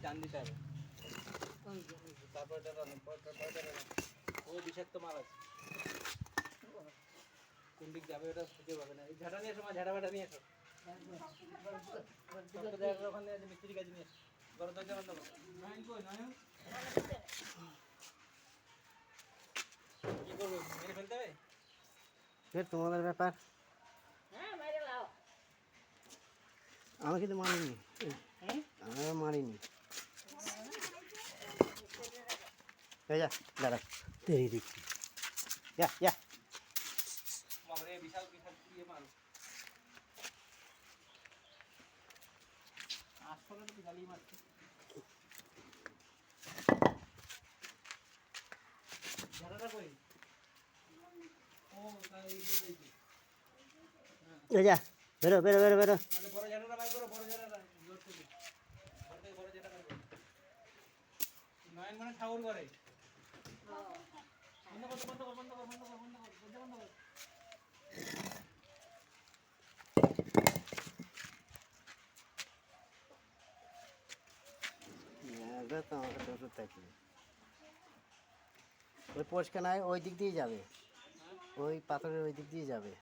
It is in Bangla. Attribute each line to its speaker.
Speaker 1: টান দিতে হবে। তারপরে ওই বিষাক্ত মাল আছে। কোন দিক যাবে ওটা খুঁজে পাবে না। এই ঝাঁটা নিয়ে এসো, মা ঝাঁটা ফাটা নিয়ে এসো। ওখানে আছে মিস্ত্রি কাজ নিয়ে এসো। ঘর দরজা বন্ধ করো। নয়ন কই নয়ন? কি করবো, মেরে ফেলতে হবে?
Speaker 2: তোমাদের ব্যাপার, আমি কিন্তু মারিনি, আমি মারিনি। যা দাঁড়া, দেরি দেখছি। যা
Speaker 1: বাবারে বিশাল বিশাল দিয়ে মাল। আসলে তো গালি মারছে। ঝাড়াটা কই? ও তাই এই
Speaker 2: যা, বেরো বেরো বেরো বেরো।
Speaker 1: মানে বড় ঝাড়াটা বাই করো, বড় ঝাড়াটা জোর থেকে। ঘর থেকে বড় ঝাড়াটা বাই করো। নয়ন মানে ঠাকুর করে। বন্ধ কর বন্ধ কর বন্ধ কর বন্ধ কর বন্ধ কর দরজা বন্ধ কর।
Speaker 2: তো আমাকে ওষুধ থাকবে, ওই পরিষ্কার নয়, ওই দিক দিয়ে যাবে, ওই পাথরের ওই দিক দিয়ে যাবে।